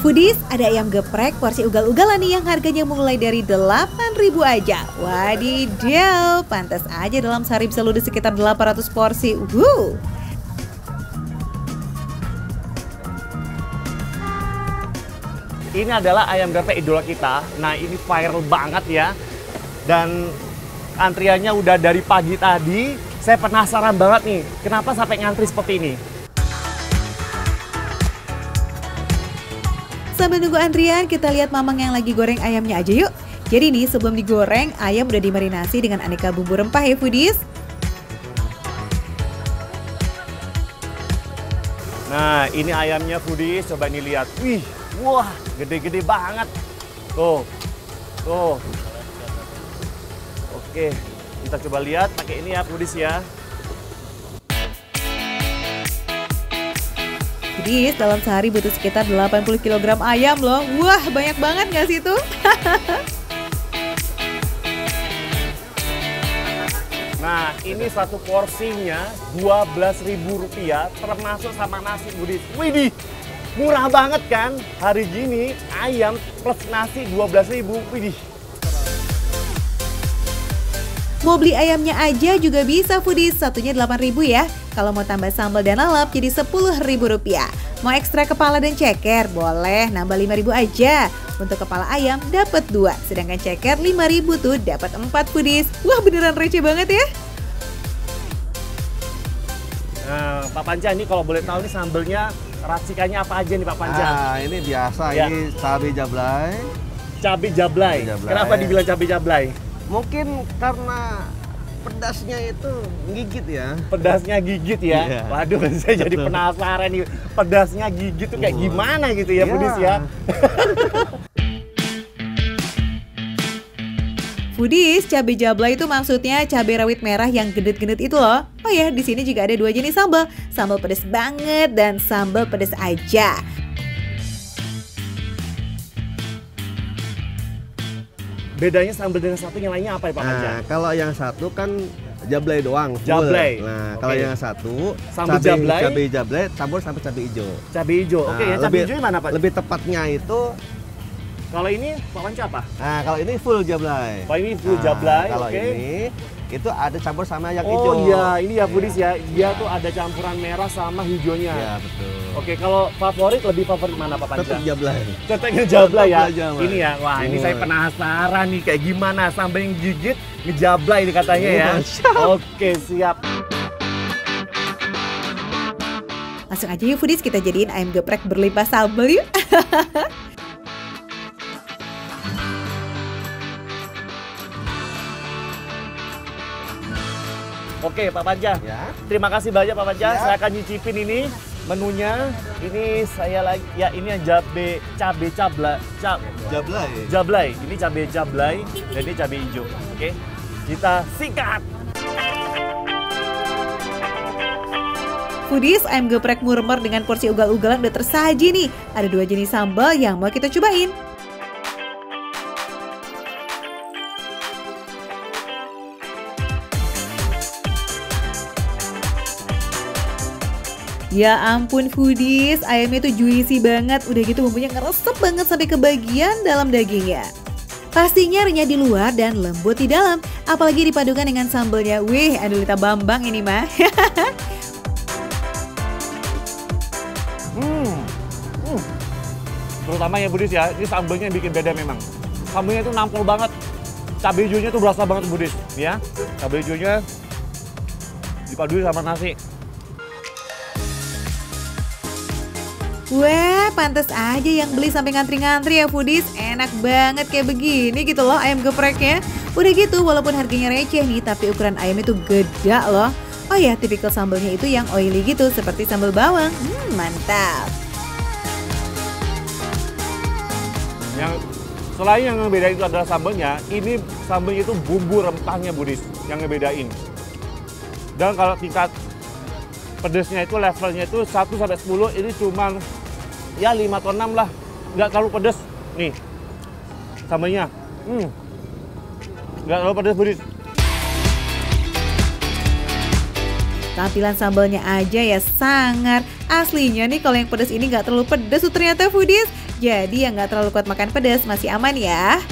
Foodies, ada ayam geprek porsi ugal-ugalan nih yang harganya mulai dari 8.000 aja. Wadidaw, pantas aja dalam sehari bisa ludes sekitar 800 porsi. Ini adalah ayam geprek idola kita. Nah, ini viral banget ya. Dan antriannya udah dari pagi tadi. Saya penasaran banget nih, kenapa sampai ngantri seperti ini? Sambil nunggu antrian, kita lihat mamang yang lagi goreng ayamnya aja yuk. Jadi nih, sebelum digoreng, ayam udah dimarinasi dengan aneka bumbu rempah ya Foodies. Nah, ini ayamnya Foodies, coba nih lihat. Wih, wah, gede-gede banget. Tuh, tuh. Oke, kita coba lihat pakai ini ya Foodies ya. Foodies, dalam sehari butuh sekitar 80 kg ayam loh. Wah, banyak banget nggak sih itu? Nah, ini satu porsinya Rp12.000 termasuk sama nasi Foodies. Widih, murah banget kan? Hari gini ayam plus nasi 12.000. Widih. Mau beli ayamnya aja juga bisa Foodies, satunya 8.000 ya. Kalau mau tambah sambal dan lalap jadi Rp10.000. Mau ekstra kepala dan ceker, boleh nambah 5.000 aja. Untuk kepala ayam dapat 2, sedangkan ceker 5.000 tuh dapat 4 Foodies. Wah, beneran receh banget ya. Nah, Pak Panca ini kalau boleh tahu nih sambelnya racikannya apa aja nih Pak Panca? Nah, ini biasa, ya. ini cabai jablay. Cabai jablay. Kenapa dibilang cabai jablay? Mungkin karena pedasnya itu gigit ya. Pedasnya gigit ya. Iya. Waduh, saya jadi penasaran nih. Pedasnya gigit tuh kayak gimana gitu ya, Foodies ya. Foodies, cabai jablay itu maksudnya cabai rawit merah yang gendut-gendut itu loh. Oh ya, di sini juga ada 2 jenis sambal. Sambal pedas banget dan sambal pedas aja. Bedanya sambal dengan satu yang lainnya apa ya Pak Panca? Nah, kalau yang satu kan jablay doang. Full. Jablay. Nah, kalau yang satu sambal jablay. Cabai jablay campur sama cabai hijau. Cabai hijau. Oke, Nah, ya cabai hijau mana Pak? Lebih tepatnya itu Kalau ini Pak Panca apa? nah, kalau ini full jablay. Oh, ini full jablay. Kalau Oke. ini itu ada campur sama yang Oh hijau. iya, ini ya Foodies ya. Dia tuh ada campuran merah sama hijaunya. Iya, betul. Oke, kalau lebih favorit mana Pak Panca? Tetap jablay. Tetapnya jablay ya. Tetap jablay. Ini ya, wah ini saya penasaran nih kayak gimana sambal yang gigit ngejablay ini katanya ya. Oke, siap. Langsung aja yuk Foodies, kita jadiin ayam geprek berlimpah sambal yuk. Oke, Pak Panca. Ya. Terima kasih banyak Pak Panca. Ya. Saya akan nyicipin ini menunya. Ini saya lagi ya ini yang cabai jablay. Ini cabai jablay dan ini cabai hijau. Oke. Kita sikat. Foodies, ayam geprek murmer dengan porsi ugal-ugalan udah tersaji nih. Ada 2 jenis sambal yang mau kita cobain. Ya ampun Foodies, ayamnya tuh juicy banget. Udah gitu bumbunya ngeresep banget sampai ke bagian dalam dagingnya. Pastinya renyah di luar dan lembut di dalam. Apalagi dipadukan dengan sambalnya. Wih, Andulita Bambang ini mah. Terutama ya Foodies ya, ini sambalnya yang bikin beda memang. Sambalnya itu nampol banget. Cabai hijaunya tuh berasa banget Foodies, ya. Cabai hijaunya dipaduin sama nasi. Wah, pantas aja yang beli sampai ngantri-ngantri ya Foodies. Enak banget kayak begini gitu loh ayam gepreknya. Udah gitu, walaupun harganya receh nih, tapi ukuran ayam itu gede loh. Oh ya, tipikal sambalnya itu yang oily gitu, seperti sambal bawang. Mantap. Yang selain yang ngebedain itu adalah sambalnya, ini sambalnya itu bumbu rempahnya Foodies yang ngebedain. Dan kalau tingkat pedesnya itu levelnya itu 1 sampai 10 ini cuman ya 5 atau 6 lah. Nggak terlalu pedes. Nih. Sambalnya. Nggak terlalu pedes Foodies. Tampilan sambalnya aja ya sangar. Aslinya nih kalau yang pedas ini nggak terlalu pedas tuh ternyata foodies. Jadi yang nggak terlalu kuat makan pedas masih aman ya.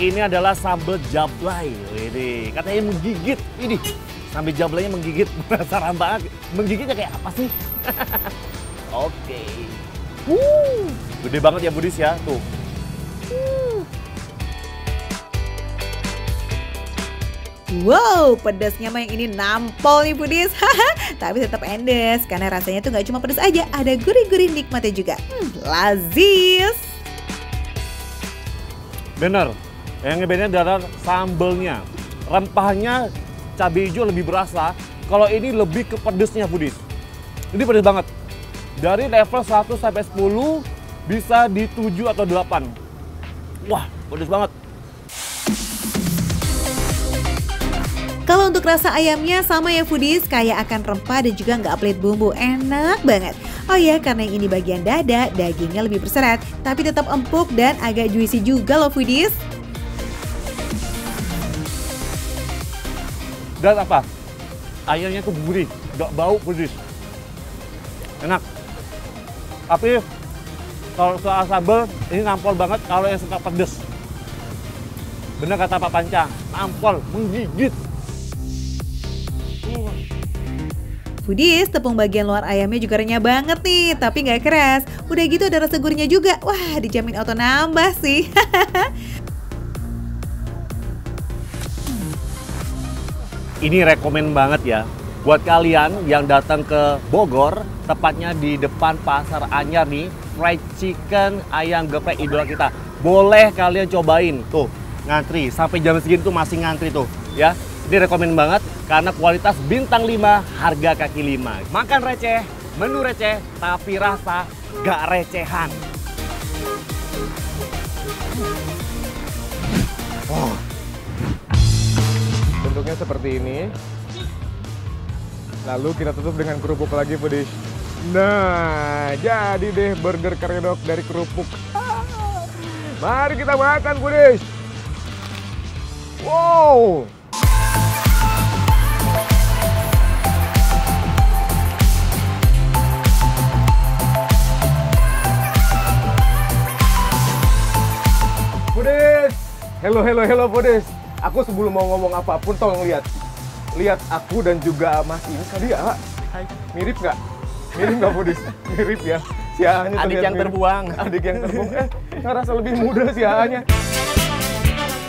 Ini adalah sambal jablay. Ini katanya menggigit. Ini sambal jablaynya menggigit. Penasaran banget. Menggigitnya kayak apa sih? Oke. Gede banget ya Budis ya. Tuh. Wow, pedasnya mah yang ini nampol nih Budis. Tapi tetap endes karena rasanya tuh nggak cuma pedas aja, ada gurih-gurih nikmatnya juga. Lazis. Bener. Yang ngebedain adalah sambelnya. Rempahnya cabai hijau lebih berasa. Kalau ini lebih ke pedesnya Budis. Ini pedas banget. Dari level 1 sampai 10 bisa di 7 atau 8. Wah, pedas banget. Kalau untuk rasa ayamnya sama ya foodies, kayak akan rempah dan juga nggak pelit bumbu, enak banget. Oh ya, karena yang ini bagian dada, dagingnya lebih berserat, tapi tetap empuk dan agak juicy juga loh foodies. Dan apa? Ayamnya tuh gurih, nggak bau foodies. Enak. Tapi kalau soal sambal, ini nampol banget kalau yang suka pedes. Bener kata Pak Panca, nampol, menggigit. Foodies, tepung bagian luar ayamnya juga renyah banget nih, tapi nggak keras. Udah gitu ada rasa gurihnya juga. Wah, dijamin auto nambah sih. Ini rekomen banget ya buat kalian yang datang ke Bogor, tepatnya di depan Pasar Anyar nih, fried chicken ayam geprek idola kita. Boleh kalian cobain tuh, ngantri sampai jam segini tuh masih ngantri tuh ya. Ini rekomen banget karena kualitas bintang 5, harga kaki 5. Makan receh, menu receh, tapi rasa gak recehan. Bentuknya seperti ini. Lalu kita tutup dengan kerupuk lagi foodies. Nah, jadi deh burger karedok dari kerupuk. Mari kita makan foodies. Wow. Foodies. Hello foodies. Aku sebelum mau ngomong apapun tolong lihat. Lihat aku dan juga Mas ini tadi ya. Mirip nggak? Mirip nggak foodies? Mirip ya. Si A-nya Adik yang terbuang. Adik yang terbuang. Ngerasa lebih muda si A-nya.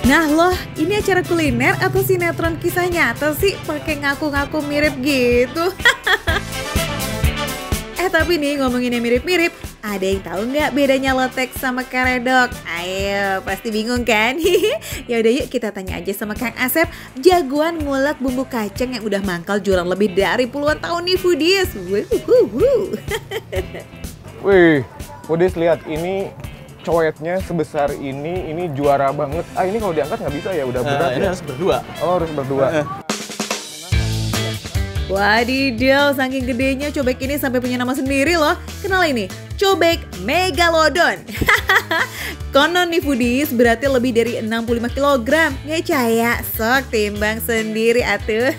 Nah loh, ini acara kuliner atau sinetron kisah nyata sih pakai ngaku-ngaku mirip gitu. Tapi nih ngomongin yang mirip-mirip, ada yang tahu nggak bedanya lotek sama karedok? Ayo, pasti bingung kan? Ya udah yuk kita tanya aja sama Kang Asep, jagoan ngulek bumbu kacang yang udah mangkal jualan lebih dari puluhan tahun nih foodies. Wih, foodies lihat ini coetnya sebesar ini juara banget. Ini kalau diangkat nggak bisa ya, udah berat. Ini ya? harus berdua. Oh, harus berdua. Wadidaw, saking gedenya cobek ini sampai punya nama sendiri loh. Kenal ini, cobek megalodon. Konon nih foodies berarti lebih dari 65 kg. Nggak percaya, sok timbang sendiri atuh.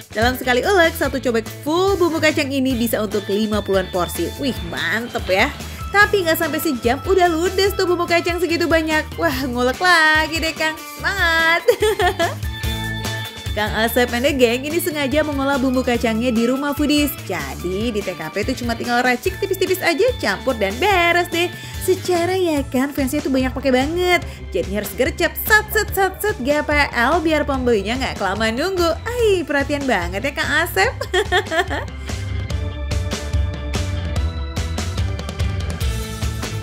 Dalam sekali ulek, satu cobek full bumbu kacang ini bisa untuk 50-an porsi. Wih, mantep ya. Tapi nggak sampai sejam udah ludes tuh bumbu kacang segitu banyak. Wah, ngulek lagi deh Kang. Semangat. Kang Asep and the Gang ini sengaja mengolah bumbu kacangnya di rumah foodies. Jadi di TKP itu cuma tinggal racik tipis-tipis aja, campur dan beres deh. Secara ya kan fansnya tuh banyak pakai banget. Jadi harus gercep sat GPL biar pembelinya nggak kelamaan nunggu. Perhatian banget ya Kang Asep.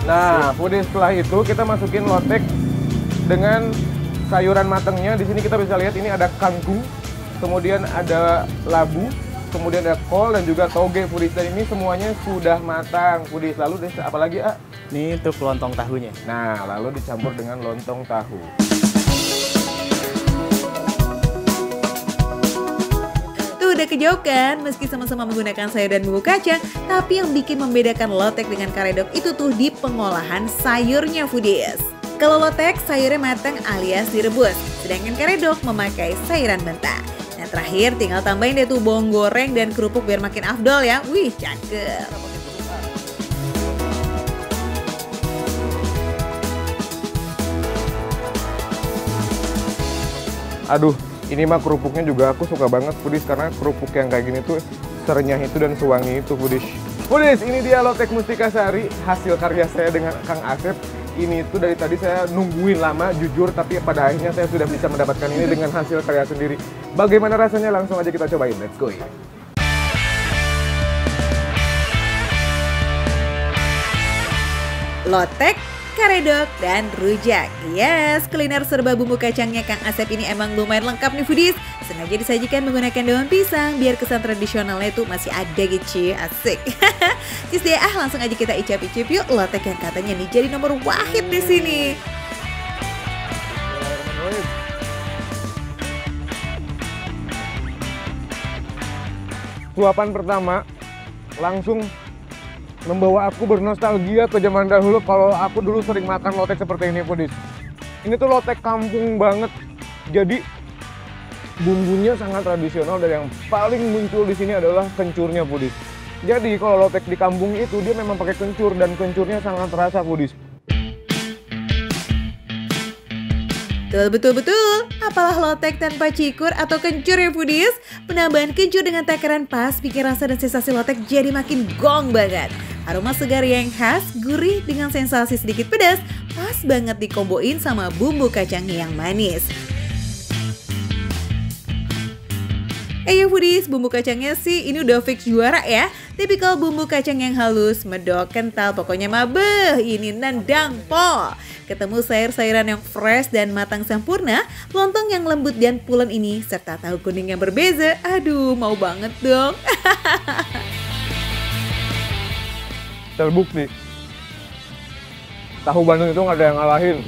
Nah, foodies setelah itu kita masukin lotek dengan sayuran matangnya. Di sini kita bisa lihat ini ada kangkung, kemudian ada labu, kemudian ada kol dan juga toge foodies. Dan ini semuanya sudah matang foodies. Lalu deh apa lagi, A? Ini untuk lontong tahunya. Nah, lalu dicampur dengan lontong tahu. Tuh udah kejauh kan, meski sama-sama menggunakan sayur dan bumbu kacang, tapi yang bikin membedakan lotek dengan karedok itu tuh di pengolahan sayurnya foodies. Kalau lotek, sayurnya matang alias direbus, sedangkan karedok memakai sayuran mentah. Nah terakhir tinggal tambahin deh tuh bawang goreng dan kerupuk biar makin afdol ya. Wih, cakep. Aduh, ini mah kerupuknya juga aku suka banget Foodies, karena kerupuk yang kayak gini tuh serenyah itu dan sewangi itu Foodies. Foodies, ini dia lotek Mustika Sari, hasil karya saya dengan Kang Asep. Ini tuh dari tadi saya nungguin lama jujur, tapi pada akhirnya saya sudah bisa mendapatkan ini dengan hasil karya sendiri. Bagaimana rasanya? Langsung aja kita cobain, let's go ya. Lotek, karedok, dan rujak. Yes, kuliner serba bumbu kacangnya Kang Asep ini emang lumayan lengkap nih Foodies. Sengaja disajikan menggunakan daun pisang biar kesan tradisionalnya itu masih ada gitu, asik. Just deh, langsung aja kita icip-icip yuk lotek yang katanya nih jadi nomor wahid di sini. Suapan pertama langsung membawa aku bernostalgia ke zaman dahulu kalau aku dulu sering makan lotek seperti ini Foodies. Ini tuh lotek kampung banget. Jadi bumbunya sangat tradisional dan yang paling muncul di sini adalah kencurnya Foodies. Jadi kalau lotek di kampung itu dia memang pakai kencur dan kencurnya sangat terasa Foodies. Betul. Apalah lotek tanpa cikur atau kencur ya Foodies? Penambahan kencur dengan takaran pas bikin rasa dan sensasi lotek jadi makin gong banget. Aroma segar yang khas, gurih dengan sensasi sedikit pedas, pas banget dikomboin sama bumbu kacangnya yang manis. Foodies, bumbu kacangnya sih ini udah fix juara ya. Tipikal bumbu kacang yang halus, medok, kental, pokoknya mabeh, ini nendang pol. Ketemu sayur-sayuran yang fresh dan matang sempurna, lontong yang lembut dan pulen ini, serta tahu kuning yang berbeza. Aduh, mau banget dong. Terbukti, tahu Bandung itu nggak ada yang ngalahin.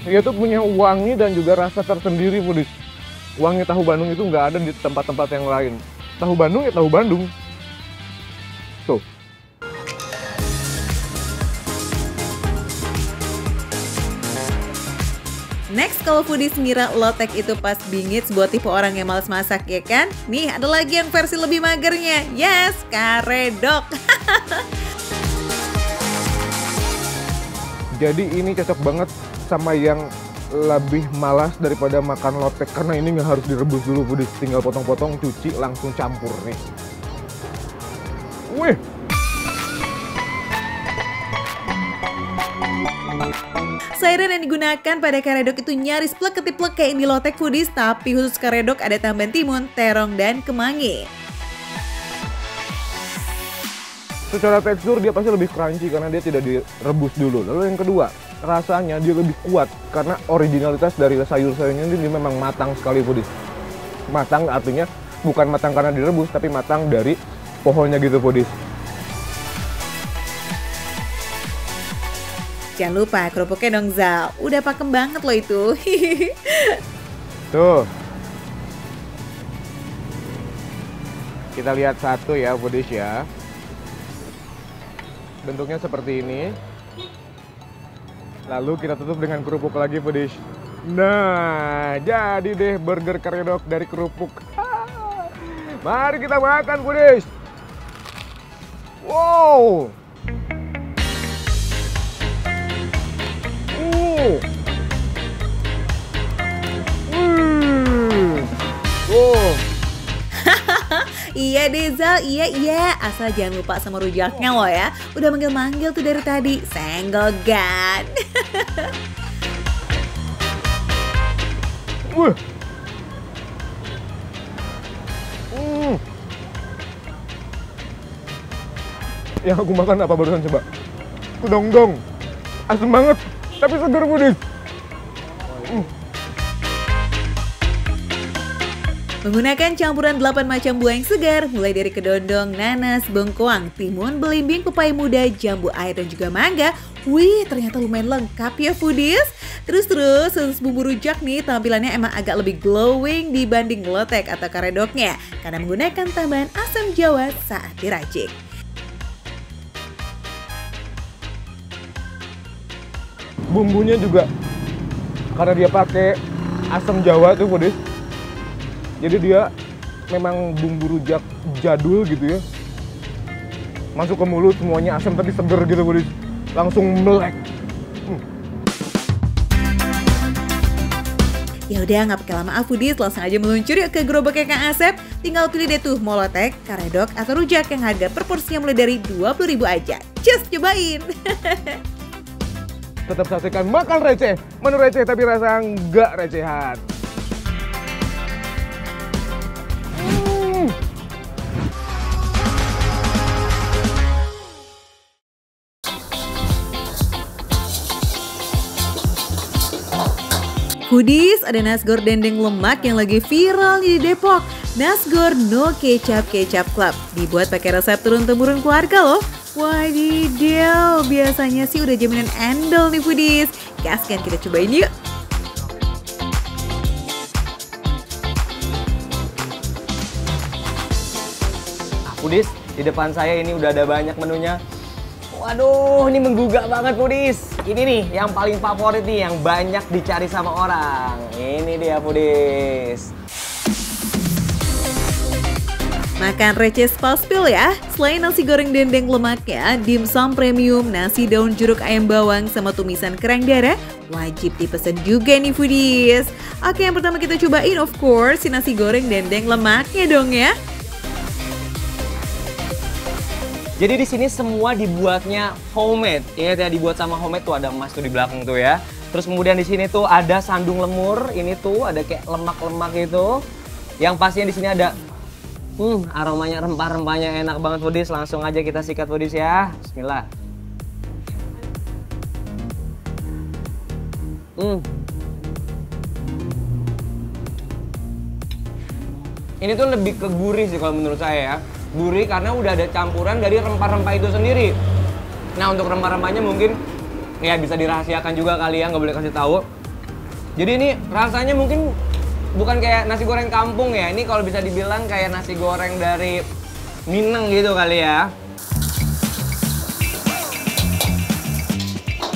Dia tuh punya wangi dan juga rasa tersendiri Foodies. Wangi tahu Bandung itu nggak ada di tempat-tempat yang lain. Tahu Bandung ya tahu Bandung. Tuh. Next, kalau Foodies ngira lotek itu pas bingit buat tipe orang yang malas masak ya kan? Nih ada lagi yang versi lebih magernya. Yes, karedok. Jadi ini cocok banget sama yang lebih malas daripada makan lotek karena ini nggak harus direbus dulu Foodies, tinggal potong-potong, cuci, langsung campur nih. Wih. Sayuran yang digunakan pada karedok itu nyaris plek-ketiplek kayak di lotek Foodies, tapi khusus karedok ada tambahan timun, terong, dan kemangi. Secara tekstur dia pasti lebih crunchy karena dia tidak direbus dulu. Lalu yang kedua, rasanya dia lebih kuat karena originalitas dari sayur-sayurnya ini memang matang sekali Foodies. Matang artinya bukan matang karena direbus, tapi matang dari pohonnya gitu Foodies. Jangan lupa kerupuknya dong Zal, udah pakem banget loh itu. Tuh. Kita lihat satu ya Foodies ya. Bentuknya seperti ini. Lalu kita tutup dengan kerupuk lagi Foodies. Nah, jadi deh burger karedok dari kerupuk. Mari kita makan Foodies. Wow. Iya deh Zal, iya. Asal jangan lupa sama rujaknya loh ya. Udah manggil-manggil tuh dari tadi. Senggogan. Yang aku makan apa barusan coba? Kedong-dong. Asem banget, tapi segar Foodies. Menggunakan campuran 8 macam buah yang segar, mulai dari kedondong, nanas, bengkoang, timun, belimbing, pepaya muda, jambu air, dan juga mangga. Wih, ternyata lumayan lengkap ya Foodies. Terus khusus bumbu rujak nih tampilannya emang agak lebih glowing dibanding lotek atau karedoknya karena menggunakan tambahan asam jawa saat diracik. Bumbunya juga karena dia pakai asam Jawa tuh foodies. Jadi dia memang bumbu rujak jadul gitu ya. Masuk ke mulut semuanya asam tapi seger gitu foodies. Langsung melek. Ya udah nggak pakai lama foodies, langsung aja meluncur yuk ke gerobaknya Kang Asep. Tinggal pilih deh tuh mau lotek, karedok, atau rujak yang harga per porsinya mulai dari 20.000 aja. Just cobain! Tetap saksikan Makan Receh. Menu receh tapi rasa nggak recehan. Foodies, ada nasgor dendeng lemak yang lagi viral nih di Depok. Nasgor No Kecap Kecap Club. Dibuat pakai resep turun-temurun keluarga loh. Wadidaw, biasanya sih udah jaminan endol nih foodies. Gaskan kita cobain yuk. Foodies, di depan saya ini udah ada banyak menunya. Waduh, ini menggugah banget foodies. Ini nih yang paling favorit nih, yang banyak dicari sama orang. Ini dia foodies. Makan receh spalspil ya. Selain nasi goreng dendeng lemaknya, dimsum premium, nasi daun jeruk ayam bawang, sama tumisan kerang darah, wajib dipesan juga nih foodies. Oke, yang pertama kita cobain of course si nasi goreng dendeng lemaknya dong ya. Jadi di sini semua dibuatnya homemade. Ingat ya, dibuat sama homemade tuh, ada emas tuh di belakang tuh ya. Terus kemudian di sini tuh ada sandung lemur, ini tuh ada kayak lemak-lemak gitu. Yang pastinya di sini ada aromanya rempah-rempahnya enak banget foodies. Langsung aja kita sikat foodies ya. Bismillah. Ini tuh lebih ke gurih sih kalau menurut saya ya. Gurih karena udah ada campuran dari rempah-rempah itu sendiri. Nah, untuk rempah-rempahnya mungkin ya bisa dirahasiakan juga kali ya, nggak boleh kasih tahu. Jadi ini rasanya mungkin bukan kayak nasi goreng kampung ya. Ini kalau bisa dibilang kayak nasi goreng dari Minang gitu kali ya.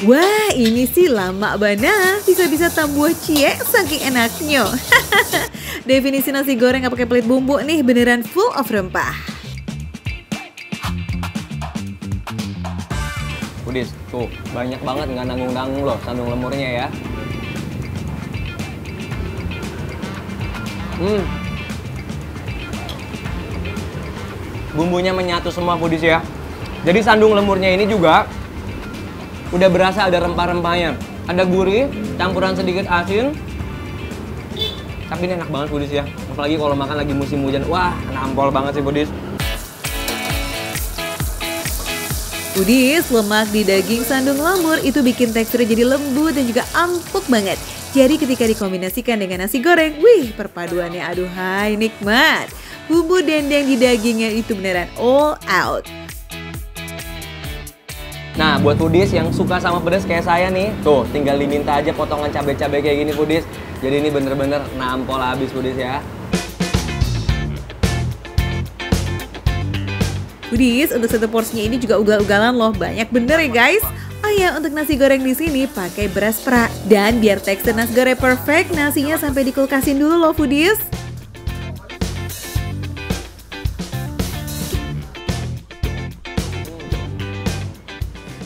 Wah, ini sih lama banget. Bisa-bisa tambah cie saking enaknya. Definisi nasi goreng nggak pakai pelit bumbu nih, beneran full of rempah. Foodies, tuh banyak banget nggak nanggung-nanggung loh sandung lemurnya ya. Bumbunya menyatu semua foodies ya. Jadi sandung lemurnya ini juga udah berasa ada rempah-rempahnya. Ada gurih, campuran sedikit asin. Tapi ini enak banget foodies ya. Apalagi kalau makan lagi musim hujan. Wah, nampol banget sih foodies. Foodies, lemak di daging sandung lemur itu bikin teksturnya jadi lembut dan juga empuk banget. Jadi ketika dikombinasikan dengan nasi goreng, wih perpaduannya aduhai nikmat. Bumbu dendeng di dagingnya itu beneran all out. Nah, buat foodies yang suka sama pedas kayak saya nih, tuh tinggal diminta aja potongan cabai-cabai kayak gini foodies. Jadi ini bener-bener nampol habis foodies ya. Foodies, untuk satu porsinya ini juga ugal-ugalan loh, banyak bener ya guys. Oh ya, untuk nasi goreng di sini pakai beras pra. Dan biar tekstur nasi goreng perfect, nasinya sampai dikulkasin dulu loh foodies.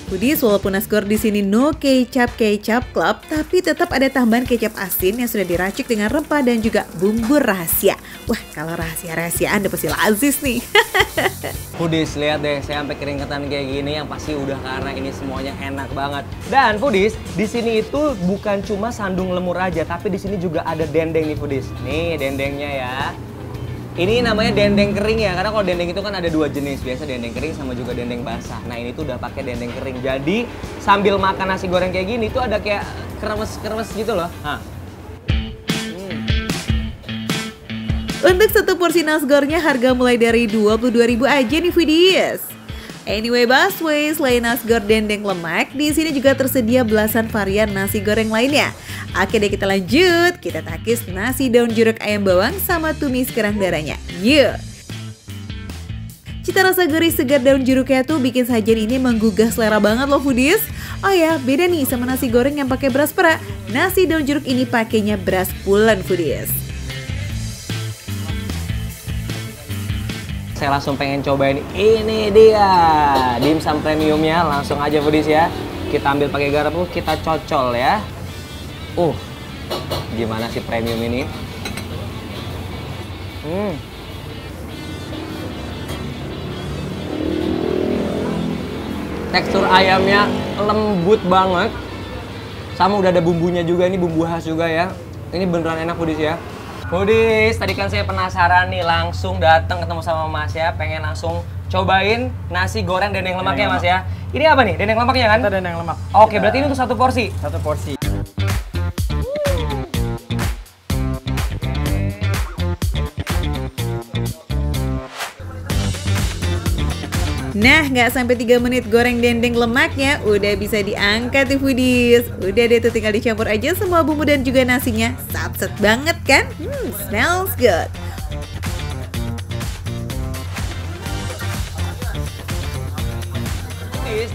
Foodies, walaupun nasgor di sini no kecap kecap club, tapi tetap ada tambahan kecap asin yang sudah diracik dengan rempah dan juga bumbu rahasia. Wah, kalau rahasia-rahasiaan udah pasti lazis nih. Foodies, lihat deh, saya sampai keringetan kayak gini, yang pasti udah karena ini semuanya enak banget. Dan foodies, di sini itu bukan cuma sandung lemur aja, tapi di sini juga ada dendeng nih foodies. Nih dendengnya ya. Ini namanya dendeng kering ya, karena kalau dendeng itu kan ada dua jenis, biasa dendeng kering sama juga dendeng basah. Nah ini tuh udah pakai dendeng kering, jadi sambil makan nasi goreng kayak gini tuh ada kayak kremes-kremes gitu loh. Untuk satu porsi nasgornya harga mulai dari 22.000 aja nih foodies. Anyway busway, selain nasgor dendeng lemak, di sini juga tersedia belasan varian nasi goreng lainnya. Oke deh, kita lanjut. Kita takis nasi daun jeruk ayam bawang sama tumis kerang darahnya. Yuk! Cita rasa gurih segar daun jeruknya tuh bikin sajian ini menggugah selera banget loh foodies. Oh ya, beda nih sama nasi goreng yang pakai beras perak. Nasi daun jeruk ini pakainya beras pulen foodies. Saya langsung pengen cobain, ini dia dimsum premiumnya. Langsung aja foodies ya, kita ambil pakai garpu, kita cocol ya. Gimana sih premium ini? Tekstur ayamnya lembut banget, sama udah ada bumbunya juga, ini bumbu khas juga ya. Ini beneran enak foodies ya. Foodies, tadi kan saya penasaran nih, langsung datang ketemu sama Mas ya, pengen langsung cobain nasi goreng dendeng lemak ya Mas ya. Ini apa nih? Dendeng lemaknya kan? Kita dendeng lemak. Oke, berarti ini untuk satu porsi. Satu porsi. Nah, nggak sampai 3 menit goreng dendeng lemaknya udah bisa diangkat nih foodies. Udah deh tuh, tinggal dicampur aja semua bumbu dan juga nasinya. Satset banget kan? Smells good.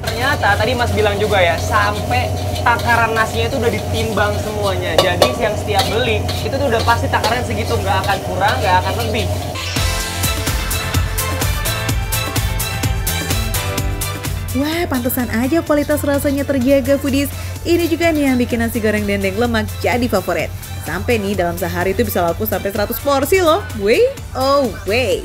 Ternyata tadi Mas bilang juga ya, sampai takaran nasinya itu udah ditimbang semuanya. Jadi yang setiap beli itu tuh udah pasti takaran segitu, nggak akan kurang, nggak akan lebih. Wah, pantesan aja kualitas rasanya terjaga foodies. Ini juga nih yang bikin nasi goreng dendeng lemak jadi favorit. Sampai nih dalam sehari itu bisa laku sampai 100 porsi loh. Way, oh way.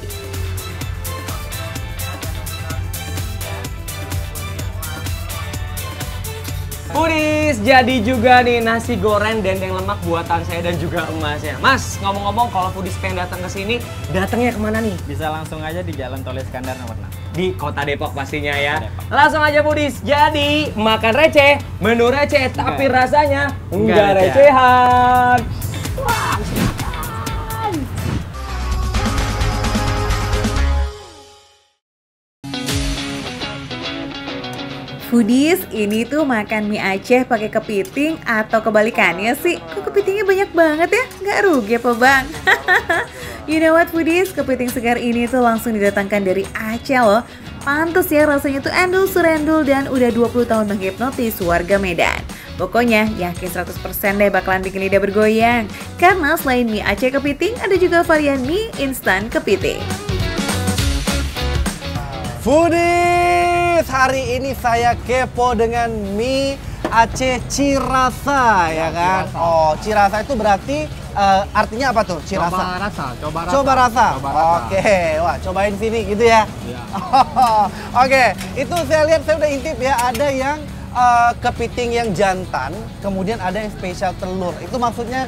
Foodies, jadi juga nih nasi goreng dendeng lemak buatan saya dan juga emas ya. Mas, ngomong-ngomong kalau foodies pengen datang ke sini, datangnya kemana nih? Bisa langsung aja di Jalan Tol Iskandar nomor 6. Di Kota Depok pastinya ya. Depok. Langsung aja foodies. Jadi, makan receh, menu receh, tapi rasanya enggak receh. recehan. Foodies, ini tuh makan mie Aceh pakai kepiting atau kebalikannya sih? Kok kepitingnya banyak banget ya? Nggak rugi apa bang? You know what foodies, kepiting segar ini tuh langsung didatangkan dari Aceh loh. Pantes ya rasanya tuh endul surendul dan udah 20 tahun menghipnotis warga Medan. Pokoknya yakin 100% deh bakalan bikin lidah bergoyang. Karena selain mie Aceh kepiting, ada juga varian mie instan kepiting. Foodies, hari ini saya kepo dengan mie Aceh Cirasa ya kan? Oh, Cirasa itu berarti artinya apa tuh? Cirasa. Coba rasa. Oke, wah cobain sini gitu ya. Oke, itu saya lihat, saya udah intip ya, ada yang kepiting yang jantan, kemudian ada yang spesial telur. Itu maksudnya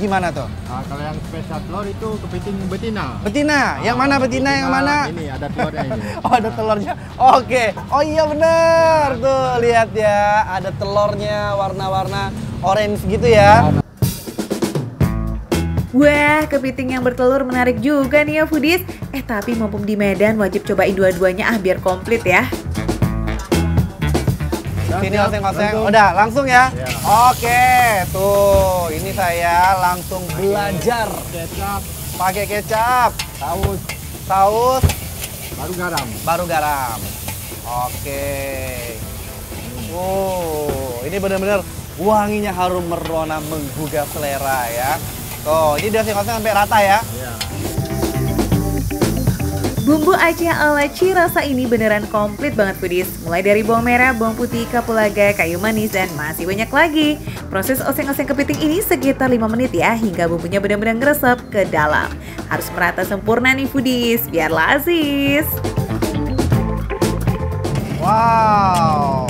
gimana tuh? Kalau yang spesial telur itu kepiting betina. Betina, yang mana betina, yang mana? Ini ada telurnya ini. Oh, ada telurnya. Oke. Oh iya bener. Tuh, lihat ya. Ada telurnya warna-warna orange gitu ya. Wah, kepiting yang bertelur menarik juga nih ya foodies. Tapi mumpung di Medan wajib cobain dua-duanya biar komplit ya. Sini oseng-oseng. Udah, langsung ya. Oke, tuh. Ini saya langsung belajar. Kecap, Pakai kecap, saus, baru garam. Oke. Ini benar-benar wanginya harum merona menggugah selera ya. Tuh, ini dioseng-oseng sampai rata ya. Bumbu Aceh ala Cirasa ini beneran komplit banget foodies. Mulai dari bawang merah, bawang putih, kapulaga, kayu manis, dan masih banyak lagi. Proses oseng-oseng kepiting ini sekitar 5 menit ya, hingga bumbunya benar-benar ngeresep ke dalam. Harus merata sempurna nih foodies, biar lasis. Wow.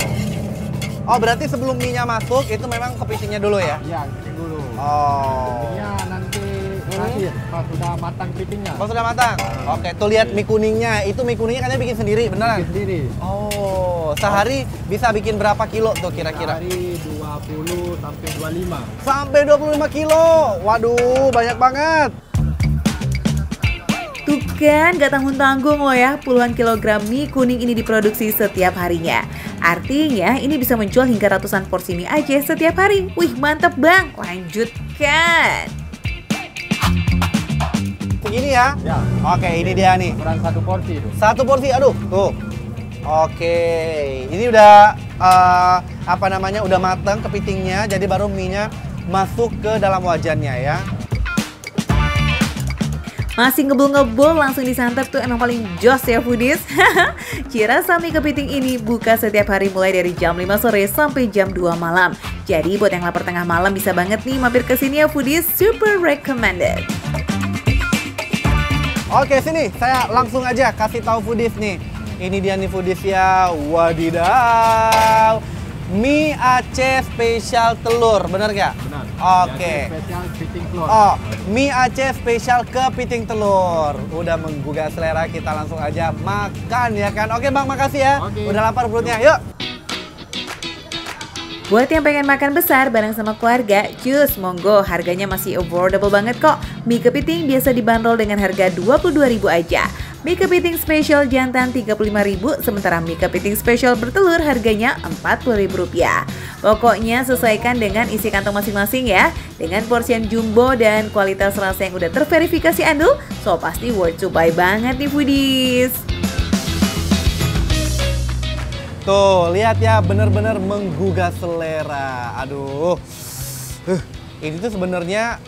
Oh, berarti sebelum mie-nya masuk, itu memang kepitingnya dulu ya? Iya, kepiting dulu. Oh. Minyak nanti terakhir, pas sudah matang kepitingnya. Oh, sudah matang? Oke, tuh lihat mie kuningnya. Itu mie kuningnya katanya bikin sendiri, beneran? Bikin sendiri. Oh, sehari bisa bikin berapa kilo tuh kira-kira? Sehari 20 sampai 25. Sampai 25 kilo. Waduh, banyak banget. Tuh kan, gak tanggung-tanggung loh ya, puluhan kilogram mie kuning ini diproduksi setiap harinya. Artinya ini bisa menjual hingga ratusan porsi mie Aceh setiap hari. Wih, mantep bang, lanjutkan. Segini ya? Ya. Oke, ini dia nih. Kurang satu porsi itu. Satu porsi, aduh, tuh. Oke, ini udah apa namanya, udah mateng kepitingnya, jadi baru mie-nya masuk ke dalam wajannya ya. Masih ngebul-ngebul langsung disantap tuh emang paling jos ya foodies. Cirasa mie kepiting ini buka setiap hari mulai dari jam 5 sore sampai jam 2 malam. Jadi buat yang lapar tengah malam bisa banget nih mampir ke sini ya foodies, super recommended. Oke, sini saya langsung aja kasih tahu foodies nih. Ini dia nih foodies ya, wadidaw. Mie Aceh spesial telur, bener gak? Benar. Oke. Spesial kepiting telur. Oh, mie Aceh spesial kepiting telur. Udah menggugah selera, kita langsung aja makan ya kan. Oke Bang, makasih ya. Oke. Udah lapar perutnya, yuk. Buat yang pengen makan besar bareng sama keluarga, cus monggo, harganya masih affordable banget kok. Mie kepiting biasa dibanderol dengan harga 22.000 aja. Mie kepiting spesial jantan 35.000, sementara mie kepiting spesial bertelur harganya Rp40.000. Pokoknya sesuaikan dengan isi kantong masing-masing ya. Dengan porsian jumbo dan kualitas rasa yang udah terverifikasi andul, so pasti worth to buy banget nih foodies. Tuh, lihat ya, bener-bener menggugah selera. Aduh. Ini tuh sebenarnya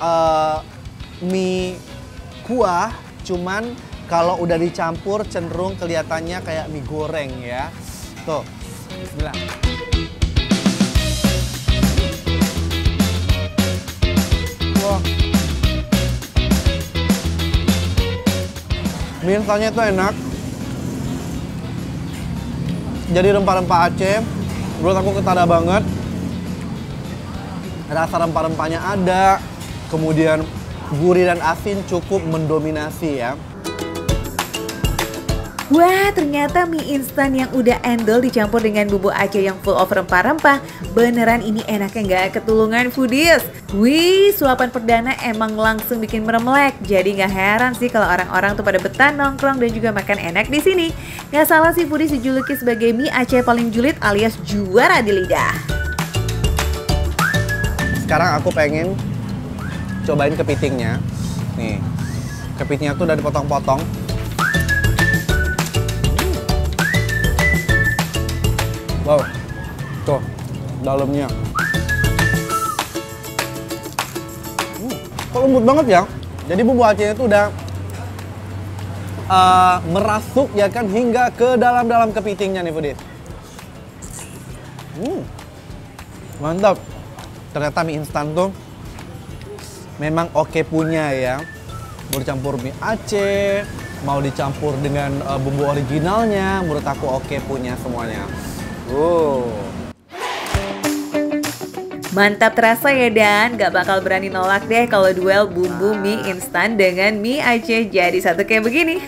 mie kuah, cuman kalau udah dicampur cenderung kelihatannya kayak mie goreng ya. Tuh, bismillah. Wah. Mie instannya tuh enak. Jadi rempah-rempah Aceh, menurut aku ketara banget. Rasa rempah-rempahnya ada, kemudian gurih dan asin cukup mendominasi ya. Wah, ternyata mie instan yang udah endol dicampur dengan bumbu Aceh yang full of rempah-rempah. Beneran ini enaknya nggak ketulungan foodies. Wih, suapan perdana emang langsung bikin meremelek. Jadi nggak heran sih kalau orang-orang tuh pada betah nongkrong dan juga makan enak di sini. Nggak salah sih foodies dijuluki sebagai mie Aceh paling julid alias juara di lidah. Sekarang aku pengen cobain kepitingnya. Nih, kepitingnya tuh udah dipotong-potong. Wow, tuh dalamnya. Kok lembut banget ya. Jadi bumbu Acehnya itu udah merasuk ya kan hingga ke dalam kepitingnya nih foodies. Mantap. Ternyata mie instan tuh memang oke punya ya. Mau dicampur mie Aceh, mau dicampur dengan bumbu originalnya, menurut aku oke punya semuanya. Mantap terasa ya Dan, gak bakal berani nolak deh kalau duel bumbu mie instan dengan mie Aceh jadi satu kayak begini.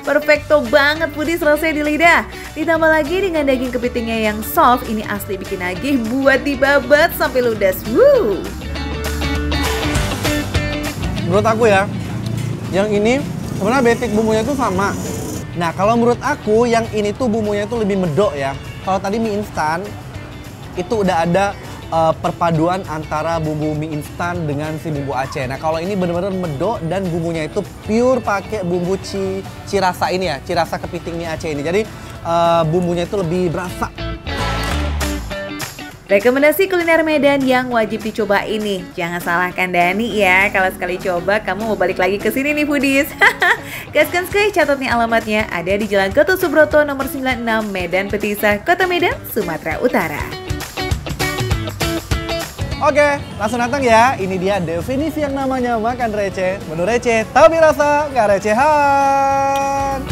Perfecto banget foodies rasanya di lidah. Ditambah lagi dengan daging kepitingnya yang soft, ini asli bikin nagih buat dibabat sampai ludas. Woo! Menurut aku ya, yang ini sebenarnya basic bumbunya tuh sama. Nah kalau menurut aku yang ini tuh bumbunya tuh lebih medok ya. Kalau tadi mie instan itu udah ada perpaduan antara bumbu mie instan dengan si bumbu Aceh. Nah kalau ini bener-bener medok dan bumbunya itu pure pakai bumbu cirasa ini ya, cirasa kepiting mie Aceh ini. Jadi bumbunya itu lebih berasa. Rekomendasi kuliner Medan yang wajib dicoba ini. Jangan salahkan Dani ya, kalau sekali coba kamu mau balik lagi ke sini nih foodies. Gaskan sekali, catat nih alamatnya. Ada di Jalan Gatot Subroto nomor 96 Medan Petisah, Kota Medan, Sumatera Utara. Oke, langsung datang ya. Ini dia definisi yang namanya makan receh. Menu receh tapi rasa nggak recehan.